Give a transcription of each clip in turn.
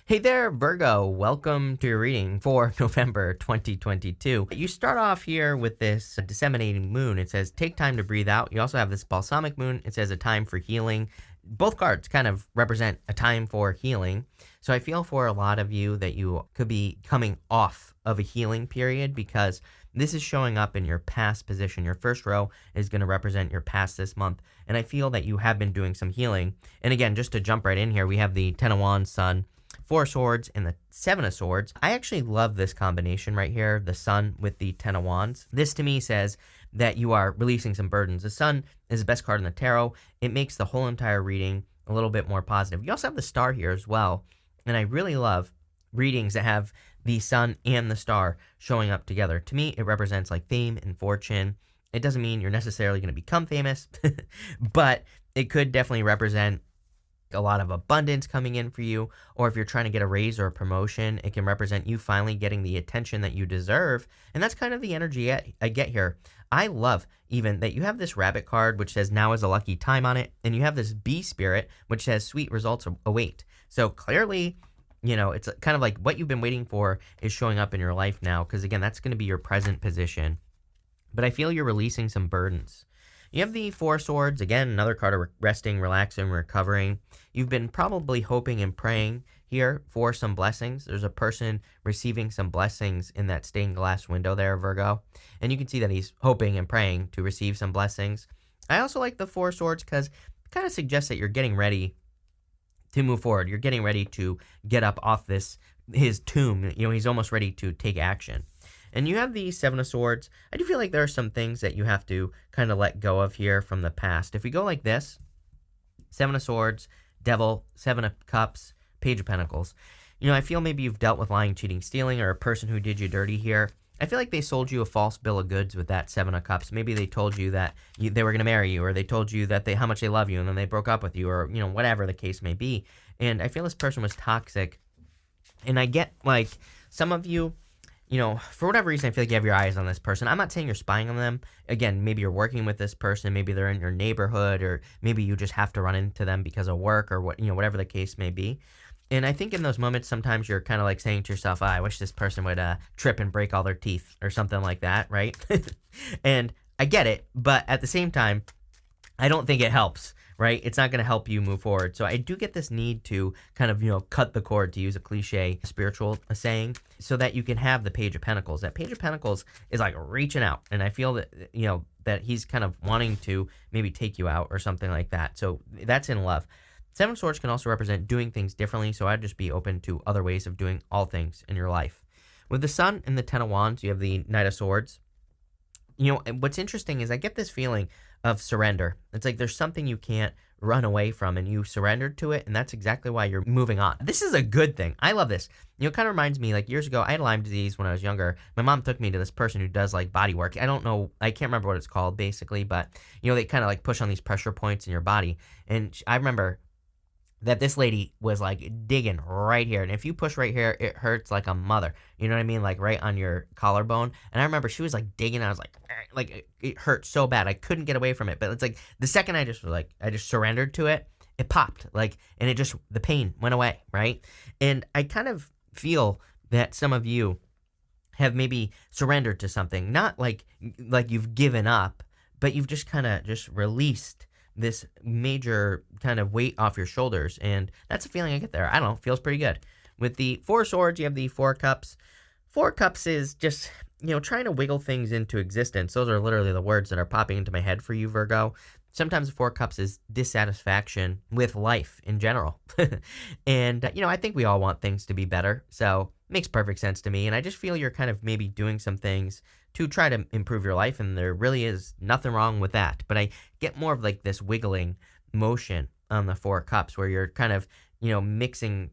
Hey there, Virgo. Welcome to your reading for November 2022. You start off here with this disseminating moon. It says, take time to breathe out. You also have this balsamic moon. It says a time for healing. Both cards kind of represent a time for healing. So I feel for a lot of you that you could be coming off of a healing period because this is showing up in your past position. Your first row is going to represent your past this month. And I feel that you have been doing some healing. And again, just to jump right in here, we have the Ten of Wands, Sun, Four of Swords, and the Seven of Swords. I actually love this combination right here, the Sun with the Ten of Wands. This to me says that you are releasing some burdens. The Sun is the best card in the tarot. It makes the whole entire reading a little bit more positive. You also have the Star here as well, and I really love readings that have the Sun and the Star showing up together. To me, it represents like fame and fortune. It doesn't mean you're necessarily going to become famous, but it could definitely represent a lot of abundance coming in for you, or if you're trying to get a raise or a promotion, it can represent you finally getting the attention that you deserve. And that's kind of the energy I get here. I love even that you have this rabbit card, which says now is a lucky time on it. And you have this bee spirit, which says sweet results await. So clearly, you know, it's kind of like what you've been waiting for is showing up in your life now. Because again, that's going to be your present position. But I feel you're releasing some burdens. You have the Four of Swords, again, another card of resting, relaxing, recovering. You've been probably hoping and praying here for some blessings. There's a person receiving some blessings in that stained glass window there, Virgo. And you can see that he's hoping and praying to receive some blessings. I also like the Four of Swords because it kind of suggests that you're getting ready to move forward. You're getting ready to get up off his tomb. You know, he's almost ready to take action. And you have the Seven of Swords. I do feel like there are some things that you have to kind of let go of here from the past. If we go like this, Seven of Swords, Devil, Seven of Cups, Page of Pentacles. You know, I feel maybe you've dealt with lying, cheating, stealing, or a person who did you dirty here. I feel like they sold you a false bill of goods with that Seven of Cups. Maybe they told you that they were going to marry you, or they told you that how much they love you, and then they broke up with you, or, you know, whatever the case may be. And I feel this person was toxic. And I get, like, some of you, you know, for whatever reason, I feel like you have your eyes on this person. I'm not saying you're spying on them. Again, maybe you're working with this person. Maybe they're in your neighborhood, or maybe you just have to run into them because of work, or what, you know, whatever the case may be. And I think in those moments, sometimes you're kind of like saying to yourself, I wish this person would trip and break all their teeth or something like that, right? And I get it, but at the same time, I don't think it helps, right? It's not going to help you move forward. So I do get this need to kind of, you know, cut the cord, to use a cliche spiritual saying, so that you can have the Page of Pentacles. That Page of Pentacles is like reaching out. And I feel that, you know, that he's kind of wanting to maybe take you out or something like that. So that's in love. Seven of Swords can also represent doing things differently. So I'd just be open to other ways of doing all things in your life. With the Sun and the Ten of Wands, you have the Knight of Swords. You know, what's interesting is I get this feeling of surrender. It's like there's something you can't run away from, and you surrendered to it, and that's exactly why you're moving on. This is a good thing. I love this. You know, it kind of reminds me, like years ago, I had Lyme disease when I was younger. My mom took me to this person who does like body work. I don't know, I can't remember what it's called basically, but you know, they kind of like push on these pressure points in your body. And I remember that this lady was like digging right here. And if you push right here, it hurts like a mother. You know what I mean? Like right on your collarbone. And I remember she was like digging. I was like it hurt so bad. I couldn't get away from it. But it's like the second I just surrendered to it, it popped. Like, and the pain went away, right? And I kind of feel that some of you have maybe surrendered to something. Not like you've given up, but you've just kind of just released this major kind of weight off your shoulders. And that's a feeling I get there. I don't know. Feels pretty good. With the Four of Swords, you have the Four of Cups. Four of Cups is just, you know, trying to wiggle things into existence. Those are literally the words that are popping into my head for you, Virgo. Sometimes the Four of Cups is dissatisfaction with life in general. And, you know, I think we all want things to be better. So it makes perfect sense to me. And I just feel you're kind of maybe doing some things to try to improve your life, and there really is nothing wrong with that. But I get more of like this wiggling motion on the Four of Cups, where you're kind of, you know, mixing,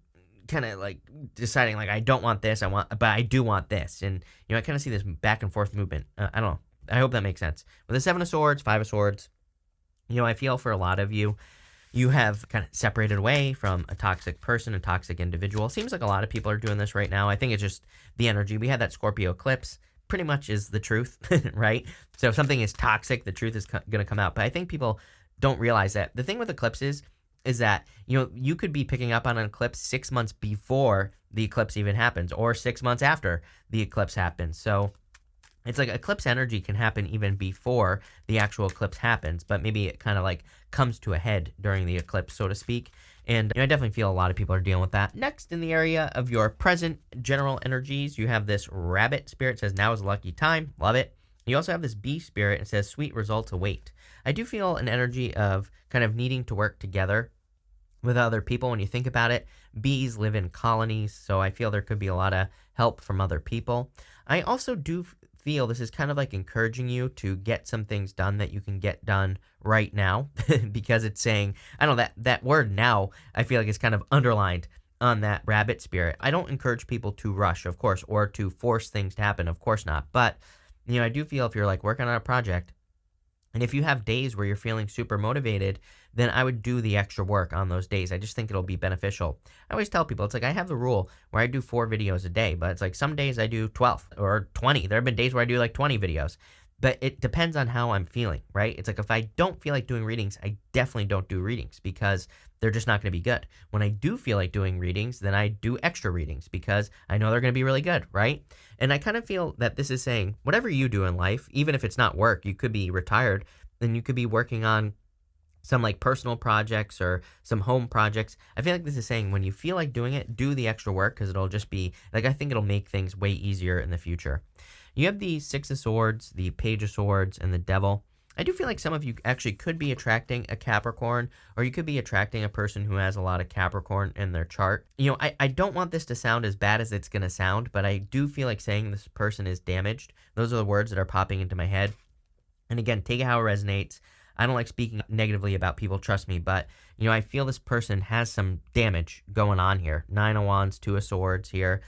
kind of like deciding like, I don't want this, but I do want this. And, you know, I kind of see this back and forth movement. I don't know. I hope that makes sense. With the Seven of Swords, Five of Swords, you know, I feel for a lot of you, you have kind of separated away from a toxic person, a toxic individual. Seems like a lot of people are doing this right now. I think it's just the energy. We had that Scorpio eclipse. Pretty much is the truth, right? So if something is toxic, the truth is going to come out. But I think people don't realize that. The thing with eclipses is that, you could be picking up on an eclipse 6 months before the eclipse even happens, or 6 months after the eclipse happens. So it's like eclipse energy can happen even before the actual eclipse happens, but maybe it kind of like comes to a head during the eclipse, so to speak. And I definitely feel a lot of people are dealing with that. Next, in the area of your present general energies, you have this rabbit spirit. It says now is a lucky time. Love it. You also have this bee spirit. It says sweet results await. I do feel an energy of kind of needing to work together with other people. When you think about it, bees live in colonies, so I feel there could be a lot of help from other people. I also do feel this is kind of like encouraging you to get some things done that you can get done right now, because it's saying, I don't know, that word now, I feel like it's kind of underlined on that rabbit spirit. I don't encourage people to rush, of course, or to force things to happen, of course not. But, I do feel if you're like working on a project, and if you have days where you're feeling super motivated, then I would do the extra work on those days. I just think it'll be beneficial. I always tell people, it's like I have the rule where I do 4 videos a day, but it's like some days I do 12 or 20. There have been days where I do like 20 videos, but it depends on how I'm feeling, right? It's like if I don't feel like doing readings, I definitely don't do readings because they're just not going to be good. When I do feel like doing readings, then I do extra readings because I know they're going to be really good, right? And I kind of feel that this is saying whatever you do in life, even if it's not work, you could be retired and you could be working on some like personal projects or some home projects. I feel like this is saying when you feel like doing it, do the extra work because it'll just be like, I think it'll make things way easier in the future. You have the Six of Swords, the Page of Swords, and the Devil. I do feel like some of you actually could be attracting a Capricorn, or you could be attracting a person who has a lot of Capricorn in their chart. I don't want this to sound as bad as it's going to sound, but I do feel like saying this person is damaged. Those are the words that are popping into my head. And again, take it how it resonates. I don't like speaking negatively about people, trust me, but, I feel this person has some damage going on here. 9 of Wands, 2 of Swords here.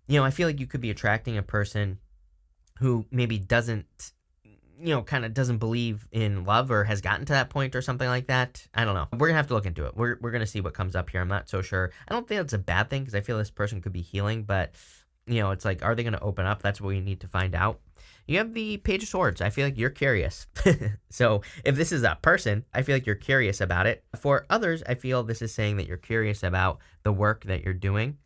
I feel like you could be attracting a person who maybe doesn't, kind of doesn't believe in love or has gotten to that point or something like that. I don't know. We're going to have to look into it. We're going to see what comes up here. I'm not so sure. I don't think it's a bad thing because I feel this person could be healing, but, it's like, are they going to open up? That's what we need to find out. You have the Page of Swords. I feel like you're curious. So if this is a person, I feel like you're curious about it. For others, I feel this is saying that you're curious about the work that you're doing.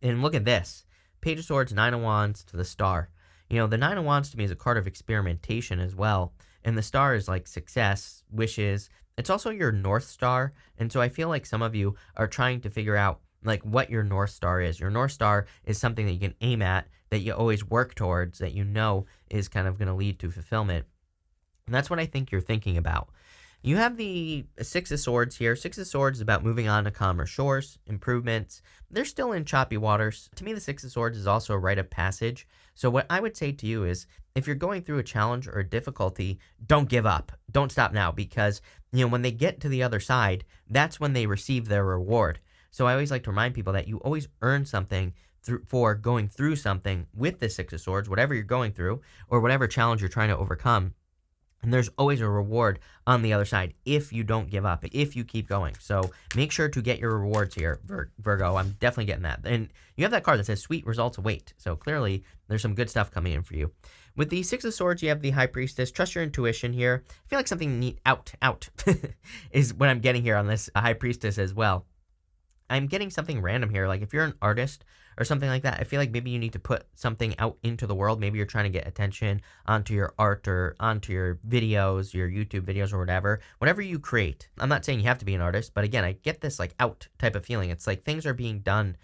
And look at this. Page of Swords, 9 of Wands to the Star. The 9 of Wands to me is a card of experimentation as well. And the Star is like success, wishes. It's also your North Star. And so I feel like some of you are trying to figure out like what your North Star is. Your North Star is something that you can aim at, that you always work towards, that is kind of going to lead to fulfillment. And that's what I think you're thinking about. You have the Six of Swords here. Six of Swords is about moving on to calmer shores, improvements. They're still in choppy waters. To me, the Six of Swords is also a rite of passage. So what I would say to you is, if you're going through a challenge or a difficulty, don't give up. Don't stop now because, when they get to the other side, that's when they receive their reward. So I always like to remind people that you always earn something for going through something with the Six of Swords, whatever you're going through or whatever challenge you're trying to overcome. And there's always a reward on the other side if you don't give up, if you keep going. So make sure to get your rewards here, Virgo. I'm definitely getting that. And you have that card that says sweet results await. So clearly there's some good stuff coming in for you. With the Six of Swords, you have the High Priestess. Trust your intuition here. I feel like something neat out is what I'm getting here on this High Priestess as well. I'm getting something random here. Like if you're an artist or something like that, I feel like maybe you need to put something out into the world. Maybe you're trying to get attention onto your art or onto your videos, your YouTube videos or whatever you create. I'm not saying you have to be an artist, but again, I get this like out type of feeling. It's like things are being done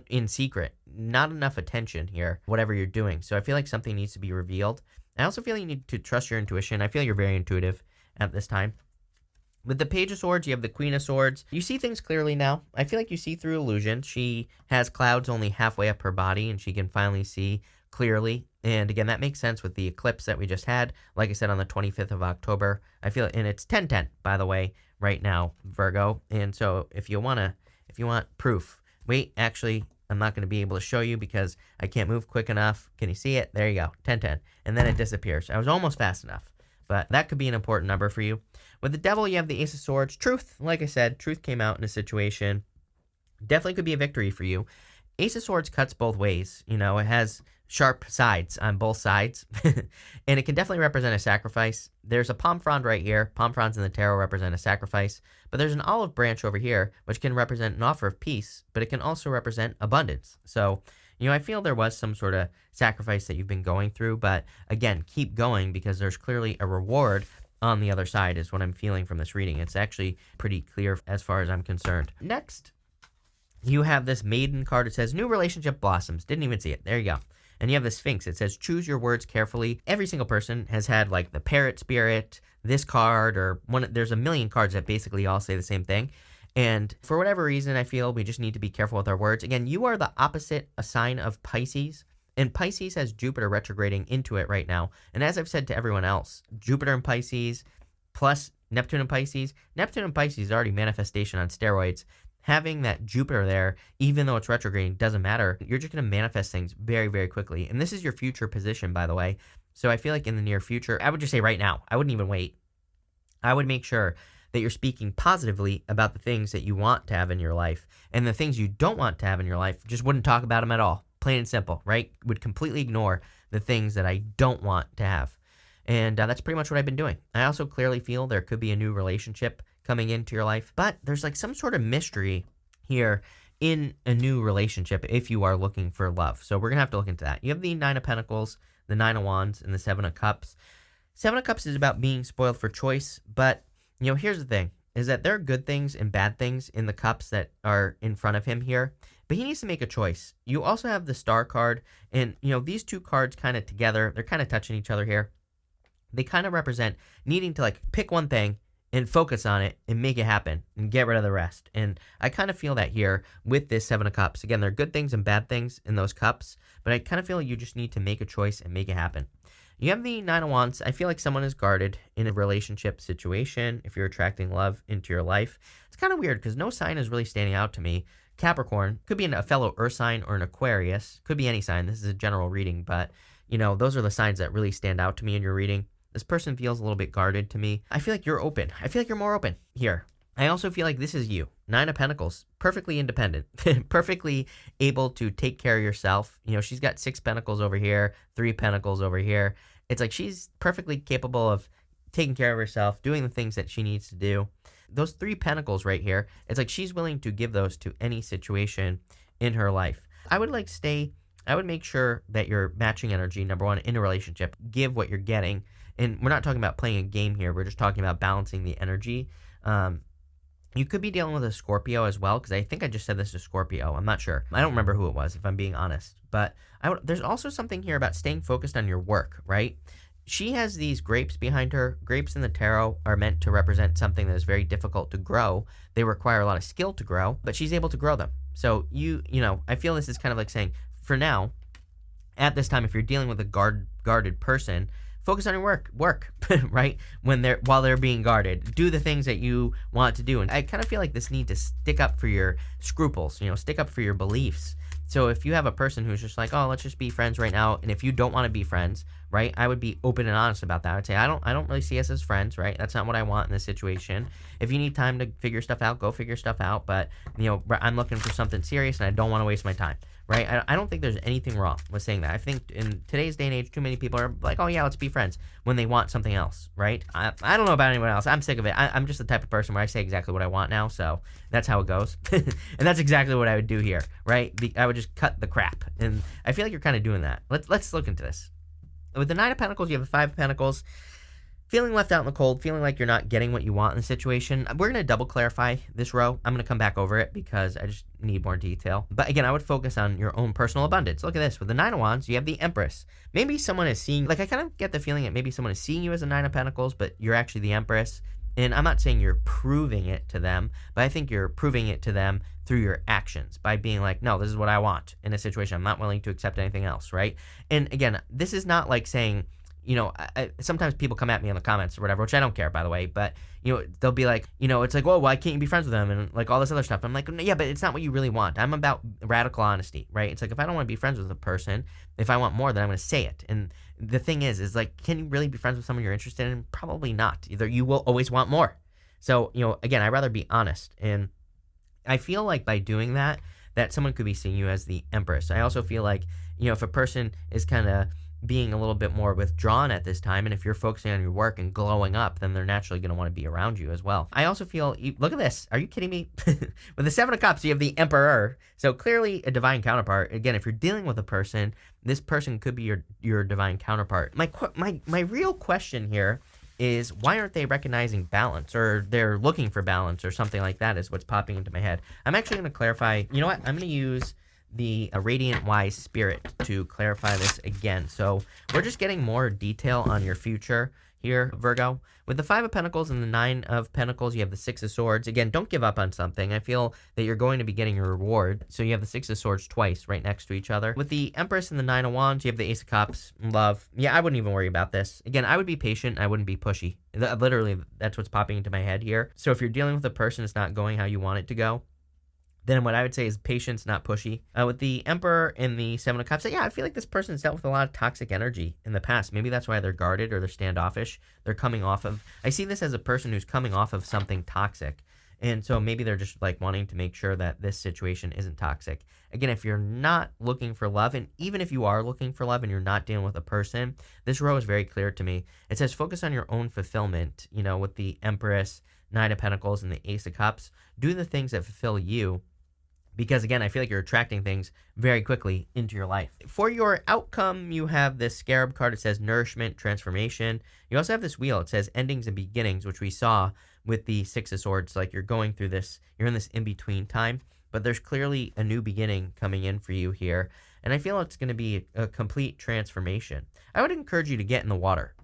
in secret, not enough attention here, whatever you're doing. So I feel like something needs to be revealed. I also feel like you need to trust your intuition. I feel you're very intuitive at this time. With the Page of Swords, you have the Queen of Swords. You see things clearly now. I feel like you see through illusion. She has clouds only halfway up her body, and she can finally see clearly. And again, that makes sense with the eclipse that we just had. Like I said, on the 25th of October. I feel, and it's 10:10, by the way, right now, Virgo. And so if you want proof, wait, actually, I'm not going to be able to show you because I can't move quick enough. Can you see it? There you go, 10:10. And then it disappears. I was almost fast enough. But that could be an important number for you. With the Devil, you have the Ace of Swords. Truth, like I said, truth came out in a situation. Definitely could be a victory for you. Ace of Swords cuts both ways. It has sharp sides on both sides. And it can definitely represent a sacrifice. There's a palm frond right here. Palm fronds in the tarot represent a sacrifice. But there's an olive branch over here, which can represent an offer of peace, but it can also represent abundance. So, I feel there was some sort of sacrifice that you've been going through, but again, keep going because there's clearly a reward on the other side is what I'm feeling from this reading. It's actually pretty clear as far as I'm concerned. Next, you have this maiden card. It says new relationship blossoms. Didn't even see it. There you go. And you have the Sphinx. It says choose your words carefully. Every single person has had like the parrot spirit, this card, or one. There's a million cards that basically all say the same thing. And for whatever reason, I feel we just need to be careful with our words. Again, you are the opposite a sign of Pisces. And Pisces has Jupiter retrograding into it right now. And as I've said to everyone else, Jupiter in Pisces plus Neptune in Pisces. Neptune in Pisces is already manifestation on steroids. Having that Jupiter there, even though it's retrograding, doesn't matter. You're just going to manifest things very, very quickly. And this is your future position, by the way. So I feel like in the near future, I would just say right now, I wouldn't even wait. I would make sure that you're speaking positively about the things that you want to have in your life. And the things you don't want to have in your life, just wouldn't talk about them at all. Plain and simple, right? Would completely ignore the things that I don't want to have. And that's pretty much what I've been doing. I also clearly feel there could be a new relationship coming into your life, but there's like some sort of mystery here in a new relationship if you are looking for love. So we're going to have to look into that. You have the Nine of Pentacles, the Nine of Wands, and the Seven of Cups. Seven of Cups is about being spoiled for choice, but here's the thing, is that there are good things and bad things in the cups that are in front of him here, but he needs to make a choice. You also have the Star card, and, these two cards kind of together, they're kind of touching each other here. They kind of represent needing to, like, pick one thing and focus on it and make it happen and get rid of the rest. And I kind of feel that here with this Seven of Cups. Again, there are good things and bad things in those cups, but I kind of feel like you just need to make a choice and make it happen. You have the Nine of Wands. I feel like someone is guarded in a relationship situation if you're attracting love into your life. It's kind of weird because no sign is really standing out to me. Capricorn, could be a fellow Earth sign or an Aquarius, could be any sign. This is a general reading, but, those are the signs that really stand out to me in your reading. This person feels a little bit guarded to me. I feel like you're open. I feel like you're more open here. I also feel like this is you. Nine of Pentacles, perfectly independent, perfectly able to take care of yourself. She's got 6 Pentacles over here, 3 Pentacles over here. It's like she's perfectly capable of taking care of herself, doing the things that she needs to do. Those 3 Pentacles right here, it's like she's willing to give those to any situation in her life. I would make sure that you're matching energy, number one, in a relationship. Give what you're getting. And we're not talking about playing a game here. We're just talking about balancing the energy. You could be dealing with a Scorpio as well, because I think I just said this to Scorpio. I'm not sure. I don't remember who it was, if I'm being honest. But there's also something here about staying focused on your work, right? She has these grapes behind her. Grapes in the tarot are meant to represent something that is very difficult to grow. They require a lot of skill to grow, but she's able to grow them. So I feel this is kind of like saying, for now, at this time, if you're dealing with a guarded person, focus on your work, right? While they're being guarded, do the things that you want to do. And I kind of feel like this need to stick up for your scruples, stick up for your beliefs. So if you have a person who's just like, oh, let's just be friends right now, and if you don't want to be friends, right, I would be open and honest about that. I'd say, I don't really see us as friends, right? That's not what I want in this situation. If you need time to figure stuff out, go figure stuff out. But, I'm looking for something serious, and I don't want to waste my time, right? I don't think there's anything wrong with saying that. I think in today's day and age, too many people are like, oh, yeah, let's be friends, when they want something else, right? I don't know about anyone else. I'm sick of it. I'm just the type of person where I say exactly what I want now, so that's how it goes. And that's exactly what I would do here, right? I would just cut the crap. And I feel like you're kind of doing that. Let's look into this. With the Nine of Pentacles, you have the 5 of Pentacles. Feeling left out in the cold, feeling like you're not getting what you want in the situation. We're going to double clarify this row. I'm going to come back over it because I just need more detail. But again, I would focus on your own personal abundance. Look at this. With the 9 of Wands, you have the Empress. Maybe someone is seeing, I kind of get the feeling that maybe someone is seeing you as a 9 of Pentacles, but you're actually the Empress. And I'm not saying you're proving it to them, but I think you're proving it to them through your actions by being like, no, this is what I want in a situation. I'm not willing to accept anything else, right? And again, this is not like saying, sometimes people come at me in the comments or whatever, which I don't care, by the way, but, they'll be like, it's like, well, why can't you be friends with them? And like all this other stuff. I'm like, yeah, but it's not what you really want. I'm about radical honesty, right? It's like, if I don't want to be friends with a person, if I want more, then I'm going to say it. And the thing is like, can you really be friends with someone you're interested in? Probably not. Either you will always want more. So, again, I'd rather be honest. And I feel like by doing that, that someone could be seeing you as the Empress. I also feel like, if a person is kind of being a little bit more withdrawn at this time, and if you're focusing on your work and glowing up, then they're naturally going to want to be around you as well. I also feel, look at this. Are you kidding me? With the Seven of Cups, you have the Emperor. So clearly a divine counterpart. Again, if you're dealing with a person, this person could be your divine counterpart. My real question here is, why aren't they recognizing balance, or they're looking for balance or something like that is what's popping into my head. I'm actually going to clarify. You know what? I'm going to use the Radiant Wise Spirit to clarify this again. So we're just getting more detail on your future here, Virgo. With the Five of Pentacles and the Nine of Pentacles, you have the Six of Swords. Again, don't give up on something. I feel that you're going to be getting a reward. So you have the Six of Swords twice right next to each other. With the Empress and the Nine of Wands, you have the Ace of Cups, love. Yeah, I wouldn't even worry about this. Again, I would be patient. I wouldn't be pushy. Literally, that's what's popping into my head here. So if you're dealing with a person that's not going how you want it to go, then what I would say is patience, not pushy. With the Emperor and the Seven of Cups, yeah, I feel like this person's dealt with a lot of toxic energy in the past. Maybe that's why they're guarded or they're standoffish. They're coming off of, I see this as a person who's coming off of something toxic. And so maybe they're just like wanting to make sure that this situation isn't toxic. Again, if you're not looking for love, and even if you are looking for love and you're not dealing with a person, this row is very clear to me. It says focus on your own fulfillment, with the Empress, Nine of Pentacles, and the Ace of Cups. Do the things that fulfill you. Because again, I feel like you're attracting things very quickly into your life. For your outcome, you have this Scarab card. It says nourishment, transformation. You also have this wheel. It says endings and beginnings, which we saw with the Six of Swords. Like you're going through this, you're in this in-between time, but there's clearly a new beginning coming in for you here. And I feel it's going to be a complete transformation. I would encourage you to get in the water.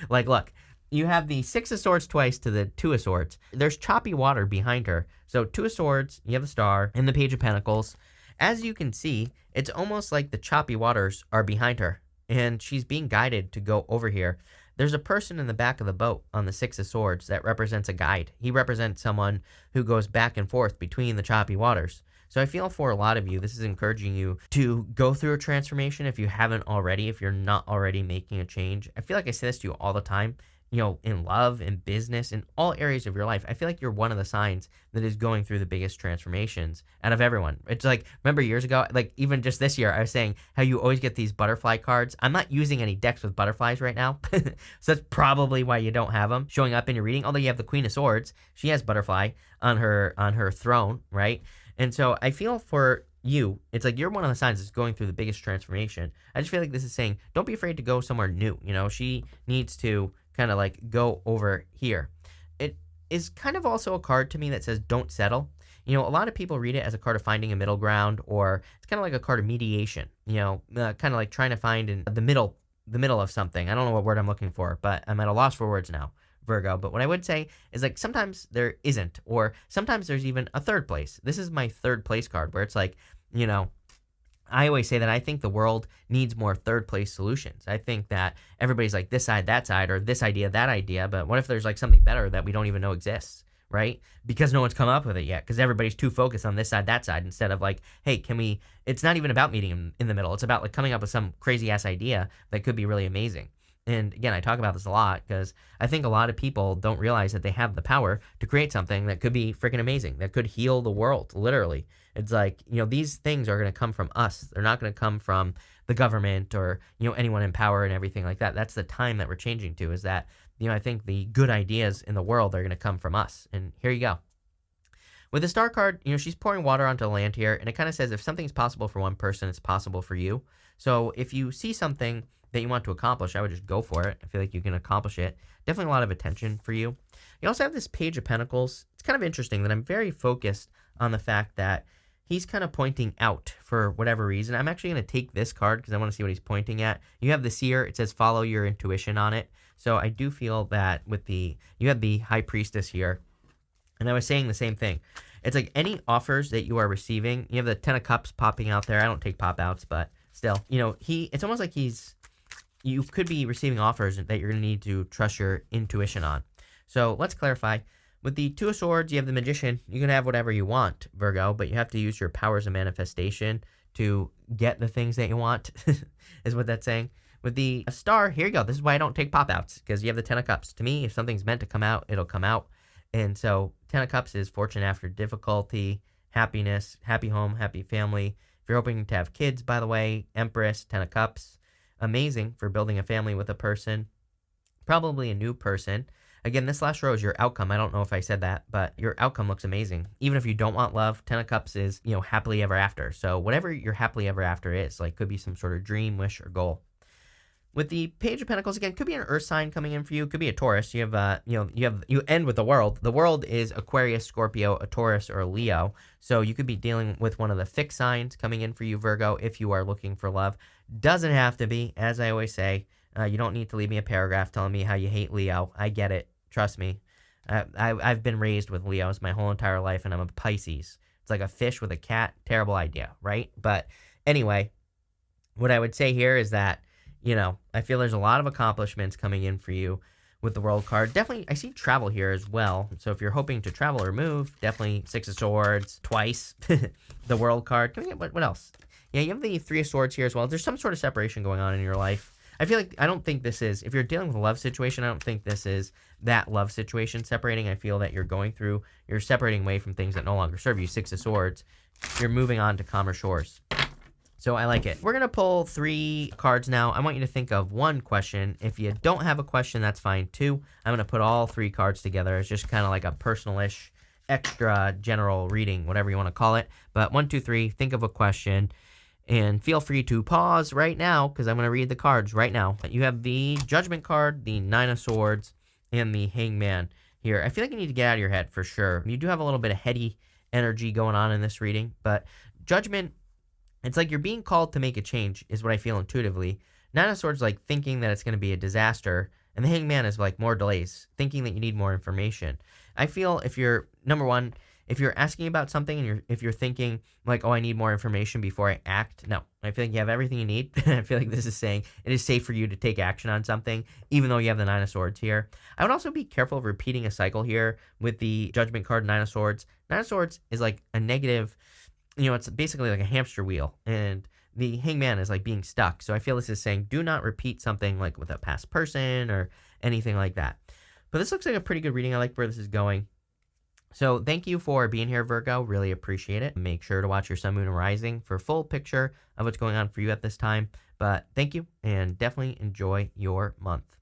Like, look. You have the Six of Swords twice to the Two of Swords. There's choppy water behind her. So Two of Swords, you have the Star, and the Page of Pentacles. As you can see, it's almost like the choppy waters are behind her, and she's being guided to go over here. There's a person in the back of the boat on the Six of Swords that represents a guide. He represents someone who goes back and forth between the choppy waters. So I feel for a lot of you, this is encouraging you to go through a transformation if you haven't already, if you're not already making a change. I feel like I say this to you all the time. In love, in business, in all areas of your life, I feel like you're one of the signs that is going through the biggest transformations out of everyone. It's like, remember years ago, like even just this year, I was saying how you always get these butterfly cards. I'm not using any decks with butterflies right now. So that's probably why you don't have them showing up in your reading. Although you have the Queen of Swords, she has butterfly on her throne, right? And so I feel for you, it's like you're one of the signs that's going through the biggest transformation. I just feel like this is saying, don't be afraid to go somewhere new. She needs to kind of like go over here. It is kind of also a card to me that says don't settle. A lot of people read it as a card of finding a middle ground, or it's kind of like a card of mediation, kind of like trying to find in the middle of something. I don't know what word I'm looking for, but I'm at a loss for words now, Virgo. But what I would say is like sometimes there isn't, or sometimes there's even a third place. This is my third place card where it's like, I always say that I think the world needs more third place solutions. I think that everybody's like this side, that side, or this idea, that idea. But what if there's like something better that we don't even know exists, right? Because no one's come up with it yet. Because everybody's too focused on this side, that side, instead of like, hey, it's not even about meeting in the middle. It's about like coming up with some crazy ass idea that could be really amazing. And again, I talk about this a lot because I think a lot of people don't realize that they have the power to create something that could be freaking amazing, that could heal the world, literally. It's like, these things are going to come from us. They're not going to come from the government or, anyone in power and everything like that. That's the time that we're changing to, is that, I think the good ideas in the world are going to come from us. And here you go. With the Star card, she's pouring water onto land here, and it kind of says if something's possible for one person, it's possible for you. So if you see something that you want to accomplish, I would just go for it. I feel like you can accomplish it. Definitely a lot of attention for you. You also have this Page of Pentacles. It's kind of interesting that I'm very focused on the fact that he's kind of pointing out for whatever reason. I'm actually going to take this card because I want to see what he's pointing at. You have the Seer. It says follow your intuition on it. So I do feel that you have the High Priestess here. And I was saying the same thing. It's like any offers that you are receiving, you have the Ten of Cups popping out there. I don't take pop outs, but still, it's almost like you could be receiving offers that you're going to need to trust your intuition on. So let's clarify. With the Two of Swords, you have the Magician. You can have whatever you want, Virgo, but you have to use your powers of manifestation to get the things that you want, is what that's saying. With the Star, here you go. This is why I don't take pop-outs, because you have the Ten of Cups. To me, if something's meant to come out, it'll come out. And so Ten of Cups is fortune after difficulty, happiness, happy home, happy family. If you're hoping to have kids, by the way, Empress, 10 of Cups, amazing for building a family with a person, probably a new person. Again, this last row is your outcome. I don't know if I said that, but your outcome looks amazing. Even if you don't want love, 10 of Cups is, happily ever after. So whatever your happily ever after is, like could be some sort of dream, wish, or goal. With the Page of Pentacles, again, could be an Earth sign coming in for you. Could be a Taurus. You have, you end with the World. The World is Aquarius, Scorpio, a Taurus, or a Leo. So you could be dealing with one of the fixed signs coming in for you, Virgo, if you are looking for love. Doesn't have to be, as I always say. You don't need to leave me a paragraph telling me how you hate Leo. I get it. Trust me. I've been raised with Leos my whole entire life, and I'm a Pisces. It's like a fish with a cat. Terrible idea, right? But anyway, what I would say here is that, I feel there's a lot of accomplishments coming in for you with the World card. Definitely, I see travel here as well. So if you're hoping to travel or move, definitely Six of Swords twice. The World card. Can we get, what else? Yeah, you have the Three of Swords here as well. There's some sort of separation going on in your life. I don't think this is, if you're dealing with a love situation, I don't think this is that love situation separating. I feel that you're separating away from things that no longer serve you. Six of Swords. You're moving on to calmer shores. So I like it. We're going to pull 3 cards now. I want you to think of one question. If you don't have a question, that's fine too. I'm going to put all 3 cards together. It's just kind of like a personalish, extra general reading, whatever you want to call it. But 1, 2, 3, think of a question. And feel free to pause right now because I'm going to read the cards right now. You have the Judgment card, the Nine of Swords, and the Hangman here. I feel like you need to get out of your head for sure. You do have a little bit of heady energy going on in this reading, but Judgment, it's like you're being called to make a change is what I feel intuitively. Nine of Swords like thinking that it's going to be a disaster, and the Hangman is like more delays, thinking that you need more information. I feel if you're, number one, if you're asking about something and if you're thinking like, oh, I need more information before I act, no. I feel like you have everything you need. I feel like this is saying it is safe for you to take action on something, even though you have the Nine of Swords here. I would also be careful of repeating a cycle here with the Judgment card, Nine of Swords. Nine of Swords is like a negative, it's basically like a hamster wheel, and the Hangman is like being stuck. So I feel this is saying do not repeat something like with a past person or anything like that. But this looks like a pretty good reading. I like where this is going. So thank you for being here, Virgo. Really appreciate it. Make sure to watch your Sun, Moon, and Rising for a full picture of what's going on for you at this time. But thank you, and definitely enjoy your month.